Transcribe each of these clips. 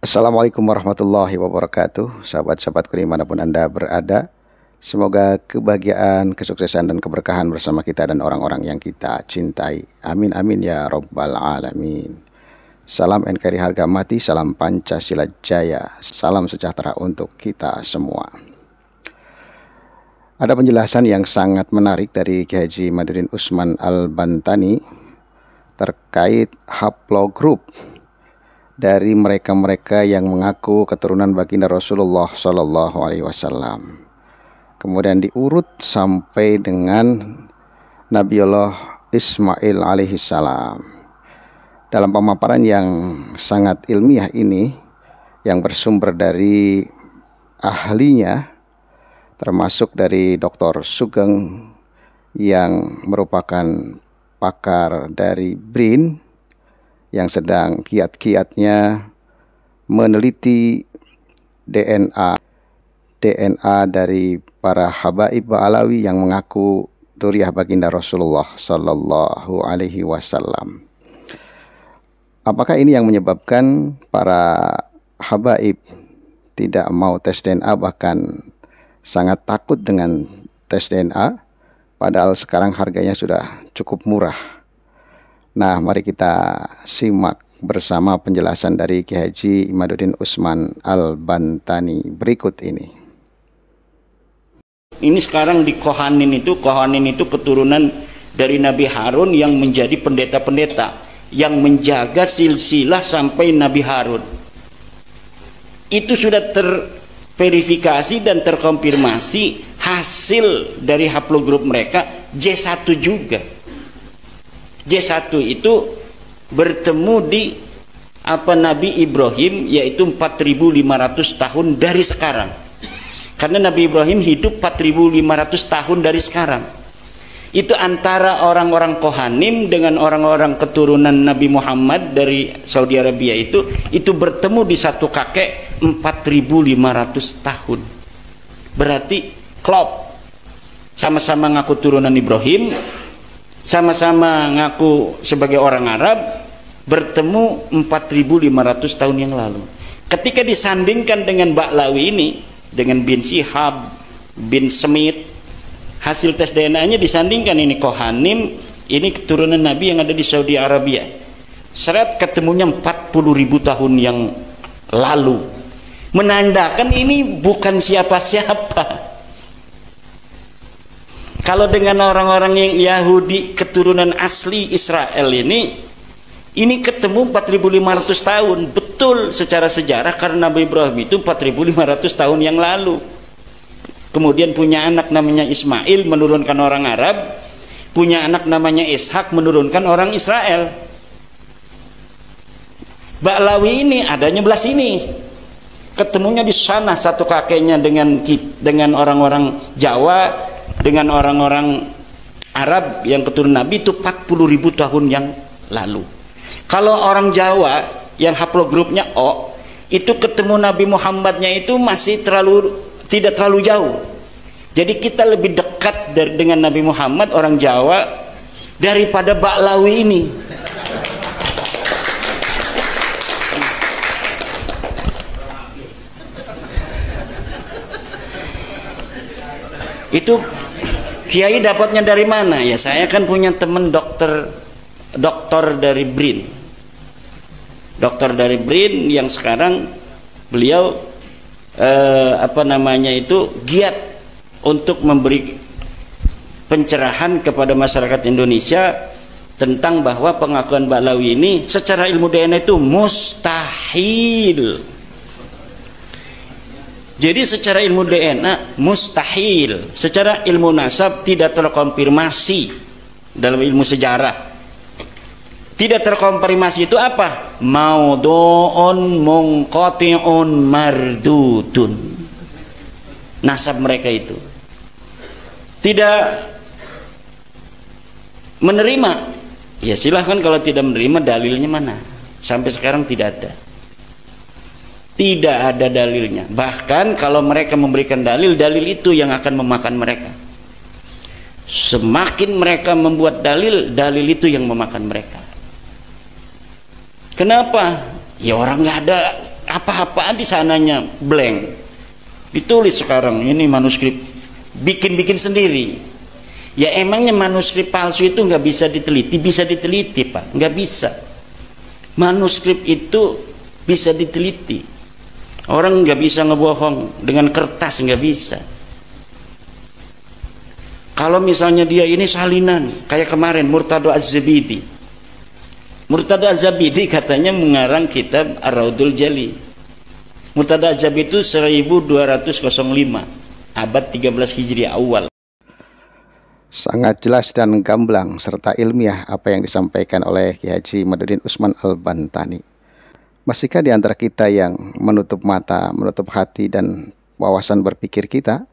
Assalamualaikum warahmatullahi wabarakatuh. Sahabat-sahabatku dimanapun Anda berada, semoga kebahagiaan, kesuksesan, dan keberkahan bersama kita dan orang-orang yang kita cintai. Amin amin ya rabbal alamin. Salam NKRI harga mati, salam Pancasila jaya, salam sejahtera untuk kita semua. Ada penjelasan yang sangat menarik dari Kiai Haji Madudin Usman Al-Bantani terkait haplogroup dari mereka-mereka yang mengaku keturunan baginda Rasulullah Shallallahu Alaihi Wasallam. Kemudian diurut sampai dengan Nabiullah Ismail alaihissalam. Dalam pemaparan yang sangat ilmiah ini, yang bersumber dari ahlinya, termasuk dari Dr. Sugeng yang merupakan pakar dari BRIN, yang sedang kiat-kiatnya meneliti DNA dari para habaib Ba'alawi yang mengaku dzurriyyah baginda Rasulullah Sallallahu Alaihi Wasallam. Apakah ini yang menyebabkan para habaib tidak mau tes DNA, bahkan sangat takut dengan tes DNA, padahal sekarang harganya sudah cukup murah? Nah, mari kita simak bersama penjelasan dari Kiai Haji Madudin Usman Al-Bantani berikut ini. Ini sekarang di Kohanin itu keturunan dari Nabi Harun yang menjadi pendeta-pendeta yang menjaga silsilah sampai Nabi Harun. Itu sudah terverifikasi dan terkonfirmasi hasil dari haplogroup mereka J1 juga. J1 itu bertemu di Nabi Ibrahim, yaitu 4.500 tahun dari sekarang. Karena Nabi Ibrahim hidup 4.500 tahun dari sekarang. Itu antara orang-orang Kohanim dengan orang-orang keturunan Nabi Muhammad dari Saudi Arabia itu bertemu di satu kakek 4.500 tahun. Berarti klop. Sama-sama ngaku turunan Ibrahim, sama-sama ngaku sebagai orang Arab, bertemu 4.500 tahun yang lalu. Ketika disandingkan dengan Ba'lawi ini, dengan bin Shihab, bin Smith, hasil tes DNA-nya disandingkan, ini Kohanim, ini keturunan Nabi yang ada di Saudi Arabia. Seret ketemunya 40.000 tahun yang lalu. Menandakan ini bukan siapa-siapa. Kalau dengan orang-orang yang Yahudi keturunan asli Israel ini ketemu 4.500 tahun. Betul secara sejarah, karena Nabi Ibrahim itu 4.500 tahun yang lalu. Kemudian punya anak namanya Ismail, menurunkan orang Arab. Punya anak namanya Ishak, menurunkan orang Israel. Ba'lawi ini adanya belah sini. Ketemunya di sana satu kakeknya dengan orang-orang Jawa, dengan orang-orang Arab yang keturunan Nabi itu 40.000 tahun yang lalu. Kalau orang Jawa yang haplogrupnya O, itu ketemu Nabi Muhammadnya itu masih tidak terlalu jauh. Jadi kita lebih dekat dengan Nabi Muhammad orang Jawa daripada Ba'lawi ini. Itu Kiai dapatnya dari mana? Ya, saya kan punya teman dokter dari BRIN. Dokter dari BRIN yang sekarang beliau giat untuk memberi pencerahan kepada masyarakat Indonesia tentang bahwa pengakuan Ba'lawi ini secara ilmu DNA itu mustahil. Jadi secara ilmu DNA mustahil, secara ilmu nasab tidak terkonfirmasi. Dalam ilmu sejarah tidak terkonfirmasi itu apa? Maudhu'un munqati'un mardudun. Nasab mereka itu tidak menerima. Ya silahkan, kalau tidak menerima dalilnya mana? Sampai sekarang tidak ada. Tidak ada dalilnya. Bahkan kalau mereka memberikan dalil itu yang akan memakan mereka. Semakin mereka membuat dalil itu yang memakan mereka. Kenapa? Ya orang nggak ada apa-apaan di sananya blank. Ditulis sekarang ini manuskrip, bikin sendiri. Ya emangnya manuskrip palsu itu nggak bisa diteliti? Bisa diteliti, Pak. Nggak bisa. Manuskrip itu bisa diteliti. Orang nggak bisa ngebohong dengan kertas, nggak bisa. Kalau misalnya dia ini salinan, kayak kemarin Murtado Az-Zabidi. Murtado Az-Zabidi katanya mengarang kitab Ar-Raudul Jali. Murtado Az-Zabidi itu 1205, abad 13 Hijriah awal. Sangat jelas dan gamblang serta ilmiah apa yang disampaikan oleh Kiai Haji Madudin Usman Al-Bantani. Masihkah di antara kita yang menutup mata, menutup hati dan wawasan berpikir kita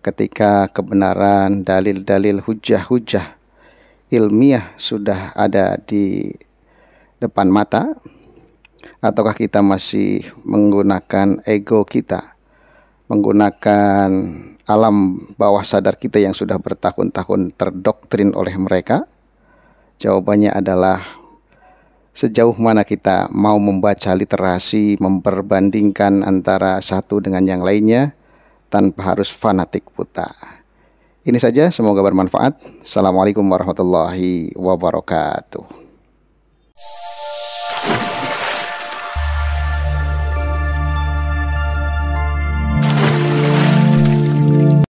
ketika kebenaran, dalil-dalil, hujah-hujah ilmiah sudah ada di depan mata? Ataukah kita masih menggunakan ego kita, menggunakan alam bawah sadar kita yang sudah bertahun-tahun terdoktrin oleh mereka? Jawabannya adalah sejauh mana kita mau membaca literasi, memperbandingkan antara satu dengan yang lainnya tanpa harus fanatik buta. Ini saja, semoga bermanfaat. Assalamualaikum warahmatullahi wabarakatuh.